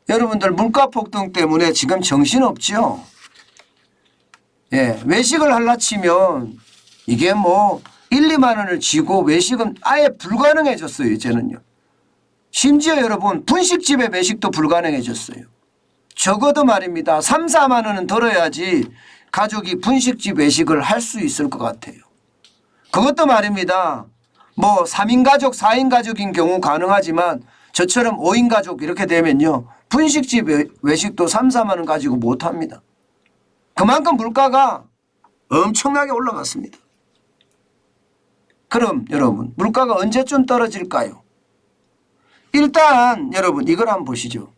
여러분들 물가 폭등 때문에 지금 정신없죠. 예, 외식을 하려 치면 이게 뭐 1, 2만 원을 쥐고 외식은 아예 불가능해졌어요. 이제는요. 심지어 여러분 분식집의 외식도 불가능해졌어요. 적어도 말입니다. 3, 4만 원은 들어야지 가족이 분식집 외식을 할 수 있을 것 같아요. 그것도 말입니다. 뭐 3인 가족, 4인 가족인 경우 가능하지만 저처럼 5인 가족 이렇게 되면요. 분식집 외식도 3, 4만 원 가지고 못합니다. 그만큼 물가가 엄청나게 올라갔습니다. 그럼 여러분 물가가 언제쯤 떨어질까요? 일단 여러분 이걸 한번 보시죠.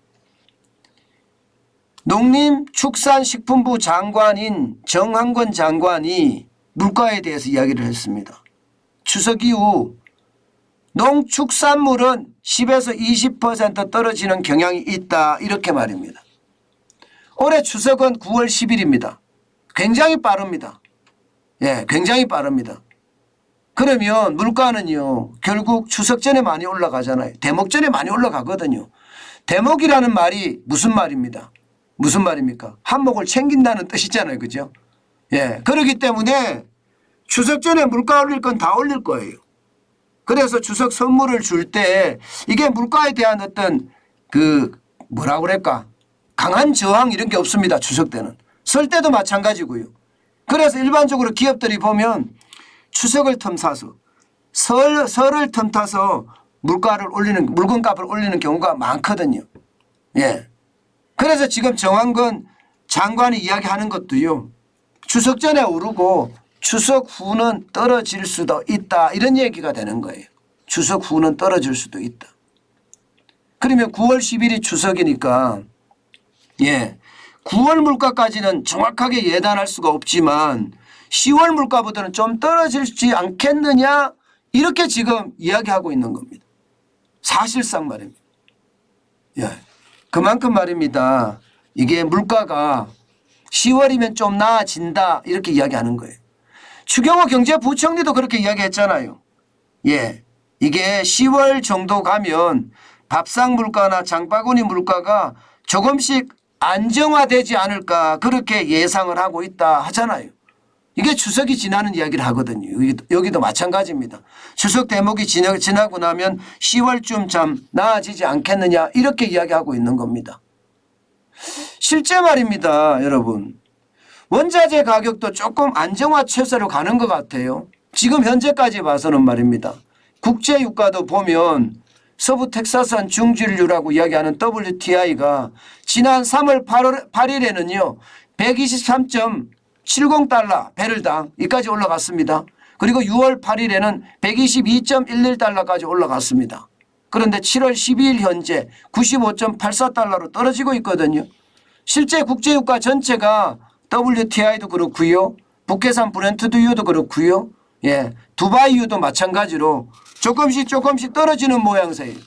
농림축산식품부 장관인 정한권 장관이 물가에 대해서 이야기를 했습니다. 추석 이후 농축산물은 10에서 20% 떨어지는 경향이 있다 이렇게 말입니다. 올해 추석은 9월 10일입니다. 굉장히 빠릅니다. 예, 굉장히 빠릅니다. 그러면 물가는요 결국 추석 전에 많이 올라가잖아요. 대목 전에 많이 올라가거든요. 대목이라는 말이 무슨 말입니다. 무슨 말입니까? 한몫을 챙긴다는 뜻이잖아요. 그죠? 예, 그렇기 때문에 추석 전에 물가 올릴 건 다 올릴 거예요. 그래서 추석 선물을 줄 때 이게 물가에 대한 어떤 뭐라고 그럴까 강한 저항 이런 게 없습니다. 추석 때는. 설 때도 마찬가지고요. 그래서 일반적으로 기업들이 보면 추석을 틈타서 설을 틈타서 물건값을 올리는 경우가 많거든요. 예. 그래서 지금 정한권 장관이 이야기하는 것도요. 추석 전에 오르고 추석 후는 떨어질 수도 있다. 이런 얘기가 되는 거예요. 추석 후는 떨어질 수도 있다. 그러면 9월 10일이 추석이니까 예, 9월 물가까지는 정확하게 예단할 수가 없지만 10월 물가보다는 좀 떨어지지 않겠느냐 이렇게 지금 이야기하고 있는 겁니다. 사실상 말입니다. 예. 그만큼 말입니다. 이게 물가가 10월이면 좀 나아진다 이렇게 이야기하는 거예요. 추경호 경제부총리도 그렇게 이야기했잖아요. 예, 이게 10월 정도 가면 밥상 물가나 장바구니 물가가 조금씩 안정화되지 않을까 그렇게 예상을 하고 있다 하잖아요. 이게 추석이 지나는 이야기를 하거든요. 여기도 마찬가지입니다. 추석 대목이 지나고 나면 10월쯤 참 나아지지 않겠느냐 이렇게 이야기하고 있는 겁니다. 실제 말입니다. 여러분. 원자재 가격도 조금 안정화 추세로 가는 것 같아요. 지금 현재까지 봐서는 말입니다. 국제유가도 보면 서부 텍사스한 중진류라고 이야기하는 WTI가 지난 3월 8일에는요. 123.70달러 배럴당 이까지 올라갔습니다. 그리고 6월 8일에는 122.11달러까지 올라갔습니다. 그런데 7월 12일 현재 95.84달러로 떨어지고 있거든요. 실제 국제유가 전체가 WTI도 그렇고요. 북해산 브렌트유도 그렇고요. 예, 두바이유도 마찬가지로 조금씩 떨어지는 모양새예요.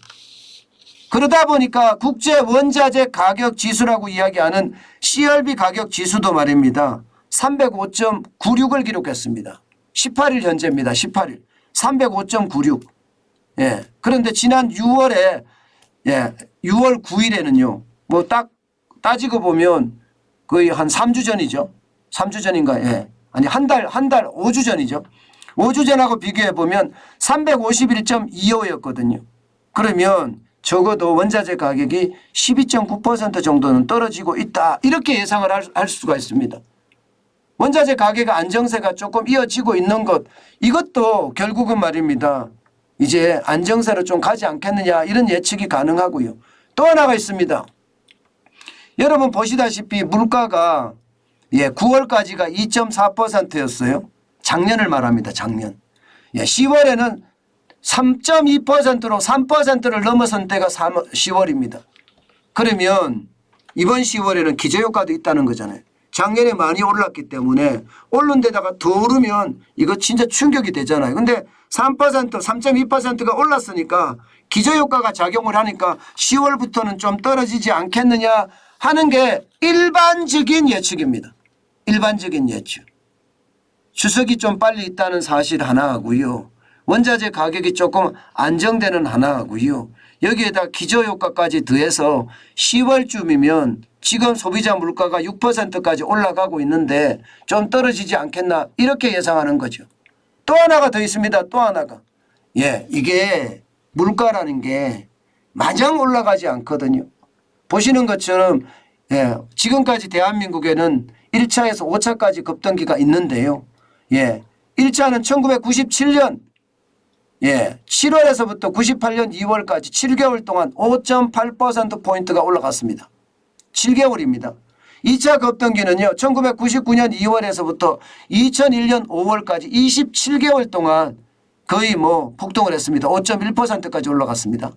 그러다 보니까 국제 원자재 가격 지수라고 이야기하는 CRB 가격 지수도 말입니다. 305.96을 기록했습니다. 18일 현재입니다. 18일. 305.96. 예. 그런데 지난 6월에 6월 9일에는요. 뭐 딱 따지고 보면 거의 한 3주 전이죠. 3주 전인가? 예. 아니 한 달 5주 전이죠. 5주 전하고 비교해 보면 351.25였거든요. 그러면 적어도 원자재 가격이 12.9% 정도는 떨어지고 있다. 이렇게 예상을 할 수가 있습니다. 원자재 가격 안정세가 조금 이어지고 있는 것 이것도 결국은 말입니다. 이제 안정세로 좀 가지 않겠느냐 이런 예측이 가능하고요. 또 하나가 있습니다. 여러분 보시다시피 물가가 9월까지가 2.4%였어요. 작년을 말합니다. 작년. 10월에는 3.2%로 3%를 넘어선 때가 10월입니다. 그러면 이번 10월에는 기저효과도 있다는 거잖아요. 작년에 많이 올랐기 때문에 오른 데다가 더 오르면 이거 진짜 충격이 되잖아요. 근데 3.2%가 올랐으니까 기저효과가 작용을 하니까 10월부터는 좀 떨어지지 않겠느냐 하는 게 일반적인 예측입니다. 일반적인 예측. 추석이 좀 빨리 있다는 사실 하나 하고요. 원자재 가격이 조금 안정되는 하나 하고요. 여기에다 기저효과까지 더해서 10월쯤이면 지금 소비자 물가가 6%까지 올라가고 있는데 좀 떨어지지 않겠나 이렇게 예상하는 거죠. 또 하나가 더 있습니다. 또 하나가. 이게 물가라는 게 마냥 올라가지 않거든요. 보시는 것처럼 지금까지 대한민국에는 1차에서 5차까지 급등기가 있는데요. 1차는 1997년 7월에서부터 98년 2월까지 7개월 동안 5.8%포인트가 올라갔습니다. 7개월입니다. 2차 급등기는요. 1999년 2월에서부터 2001년 5월까지 27개월 동안 거의 폭등을 했습니다. 5.1%까지 올라갔습니다.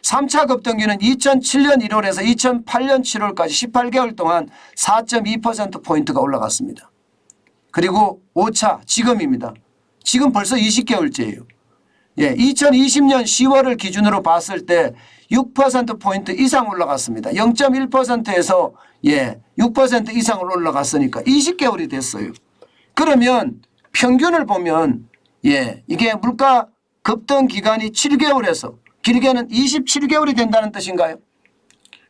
3차 급등기는 2007년 1월에서 2008년 7월까지 18개월 동안 4.2%포인트가 올라갔습니다. 그리고 5차 지금입니다. 지금 벌써 20개월째예요. 2020년 10월을 기준으로 봤을 때 6%포인트 이상 올라갔습니다. 0.1%에서 6% 이상을 올라갔으니까 20개월이 됐어요. 그러면 평균을 보면 이게 물가 급등 기간이 7개월에서 길게는 27개월이 된다는 뜻인가요?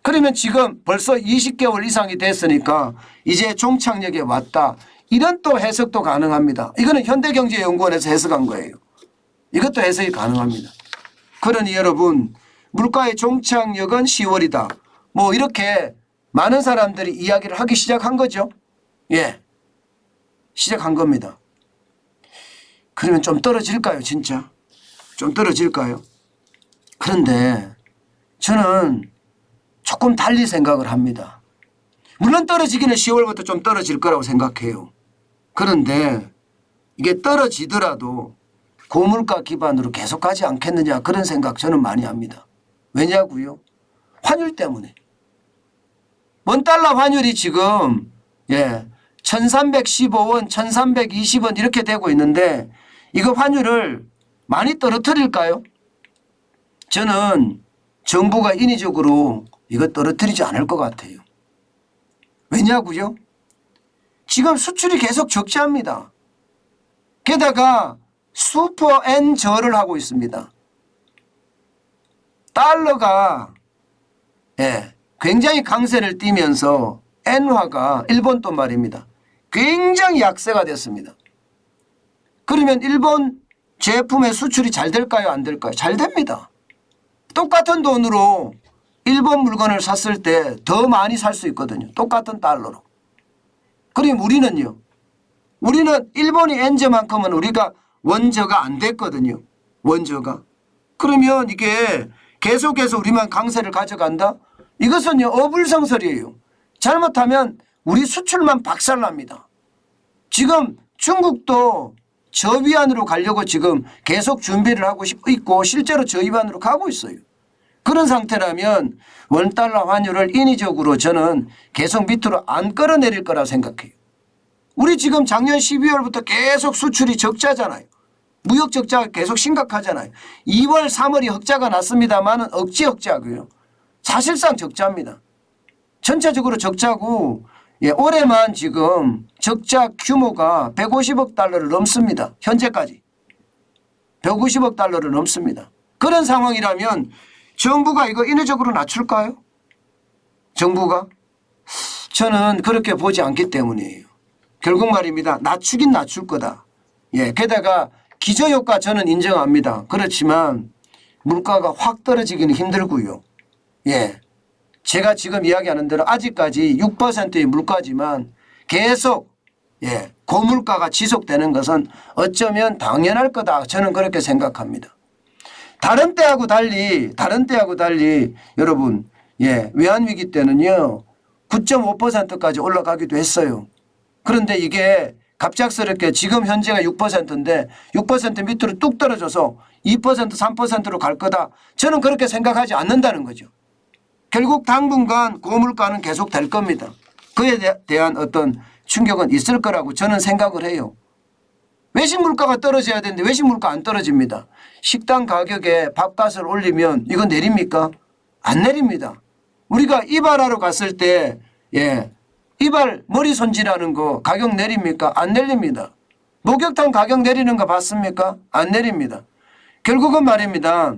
그러면 지금 벌써 20개월 이상이 됐으니까 이제 종착역에 왔다. 이런 또 해석도 가능합니다. 이거는 현대경제연구원에서 해석한 거예요. 이것도 해석이 가능합니다. 그러니 여러분 물가의 종착역은 10월이다. 이렇게 많은 사람들이 이야기를 하기 시작한 거죠. 시작한 겁니다. 그러면 좀 떨어질까요? 진짜? 좀 떨어질까요? 그런데 저는 조금 달리 생각을 합니다. 물론 떨어지기는 10월부터 좀 떨어질 거라고 생각해요. 그런데 이게 떨어지더라도 고물가 기반으로 계속 가지 않겠느냐 그런 생각 저는 많이 합니다. 왜냐고요? 환율 때문에. 원달러 환율이 지금 1315원, 1320원 이렇게 되고 있는데 이거 환율을 많이 떨어뜨릴까요? 저는 정부가 인위적으로 이거 떨어뜨리지 않을 것 같아요. 왜냐고요? 지금 수출이 계속 적자입니다. 게다가 슈퍼 N절을 하고 있습니다. 달러가 굉장히 강세를 띠면서 엔화가 일본 돈 말입니다. 굉장히 약세가 됐습니다. 그러면 일본 제품의 수출이 잘 될까요? 안 될까요? 잘 됩니다. 똑같은 돈으로 일본 물건을 샀을 때 더 많이 살 수 있거든요. 똑같은 달러로. 그럼 우리는요. 우리는 일본이 N저만큼은 우리가 원저가 안 됐거든요. 원저가. 그러면 이게 계속해서 우리만 강세를 가져간다? 이것은요. 어불성설이에요. 잘못하면 우리 수출만 박살납니다. 지금 중국도 저위안으로 가려고 지금 계속 준비를 하고 있고 실제로 저위안으로 가고 있어요. 그런 상태라면 원달러 환율을 인위적으로 저는 계속 밑으로 안 끌어내릴 거라고 생각해요. 우리 지금 작년 12월부터 계속 수출이 적자잖아요. 무역 적자가 계속 심각하잖아요. 2월 3월이 흑자가 났습니다만 억지 흑자고요. 사실상 적자입니다. 전체적으로 적자고 올해만 지금 적자 규모가 150억 달러를 넘습니다. 현재까지. 150억 달러를 넘습니다. 그런 상황이라면 정부가 이거 인위적으로 낮출까요? 정부가? 저는 그렇게 보지 않기 때문이에요. 결국 말입니다. 낮추긴 낮출 거다. 게다가 기저효과 저는 인정합니다. 그렇지만 물가가 확 떨어지기는 힘들고요. 제가 지금 이야기하는 대로 아직까지 6%의 물가지만 계속 고물가가 지속되는 것은 어쩌면 당연할 거다. 저는 그렇게 생각합니다. 다른 때하고 달리 여러분 외환위기 때는요 9.5%까지 올라가기도 했어요. 그런데 이게 갑작스럽게 지금 현재가 6%인데 6% 밑으로 뚝 떨어져서 2% 3%로 갈 거다. 저는 그렇게 생각하지 않는다는 거죠. 결국 당분간 고물가는 계속 될 겁니다. 그에 대한 어떤 충격은 있을 거라고 저는 생각을 해요. 외식 물가가 떨어져야 되는데 외식 물가 안 떨어집니다. 식당 가격에 밥값을 올리면 이거 내립니까? 안 내립니다. 우리가 이발하러 갔을 때 이발 머리 손질하는 거 가격 내립니까? 안 내립니다. 목욕탕 가격 내리는 거 봤습니까? 안 내립니다. 결국은 말입니다.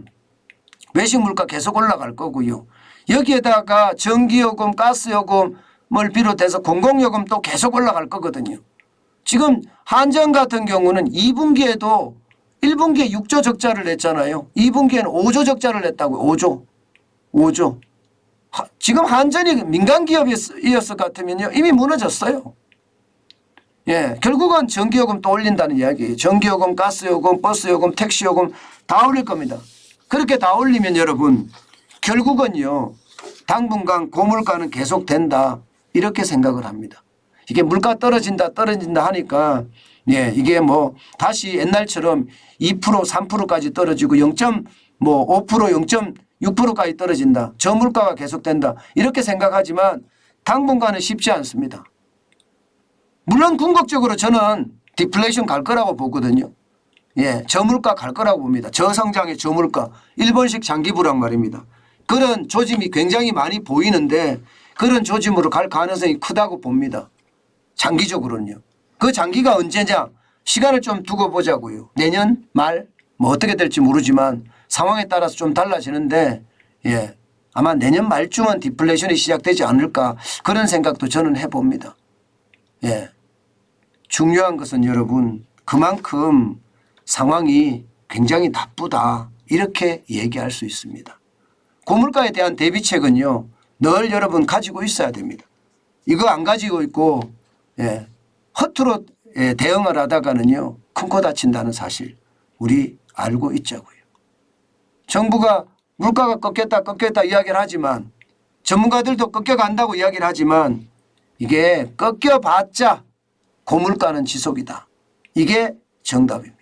외식 물가 계속 올라갈 거고요. 여기에다가 전기요금, 가스요금을 비롯해서 공공요금 또 계속 올라갈 거거든요. 지금 한전 같은 경우는 2분기에도 1분기에 6조 적자를 냈잖아요. 2분기에는 5조 적자를 냈다고요. 5조. 지금 한전이 민간기업이었을 것 같으면요. 이미 무너졌어요. 예, 결국은 전기요금 또 올린다는 이야기예요. 전기요금, 가스요금, 버스요금, 택시요금 다 올릴 겁니다. 그렇게 다 올리면 여러분 결국은요. 당분간 고물가는 계속된다. 이렇게 생각을 합니다. 이게 물가 떨어진다 하니까 예, 이게 뭐 다시 옛날처럼 2% 3%까지 떨어지고 0.5% 0.6%까지 떨어진다. 저물가가 계속된다. 이렇게 생각하지만 당분간은 쉽지 않습니다. 물론 궁극적으로 저는 디플레이션 갈 거라고 보거든요. 예, 저물가 갈 거라고 봅니다. 저성장의 저물가. 일본식 장기 불황 말입니다. 그런 조짐이 굉장히 많이 보이는데 그런 조짐으로 갈 가능성이 크다고 봅니다. 장기적으로는요. 그 장기가 언제냐? 시간을 좀 두고 보자고요. 내년 말 뭐 어떻게 될지 모르지만 상황에 따라서 좀 달라지는데 예, 아마 내년 말쯤은 디플레이션이 시작되지 않을까 그런 생각도 저는 해봅니다. 예, 중요한 것은 여러분 그만큼 상황이 굉장히 나쁘다 이렇게 얘기할 수 있습니다. 고물가에 대한 대비책은요 늘 여러분 가지고 있어야 됩니다. 이거 안 가지고 있고 예, 허투루 예, 대응을 하다가는요 큰 코 다친다는 사실 우리 알고 있자고요. 정부가 물가가 꺾였다 이야기를 하지만 전문가들도 꺾여간다고 이야기를 하지만 이게 꺾여봤자 고물가는 지속이다. 이게 정답입니다.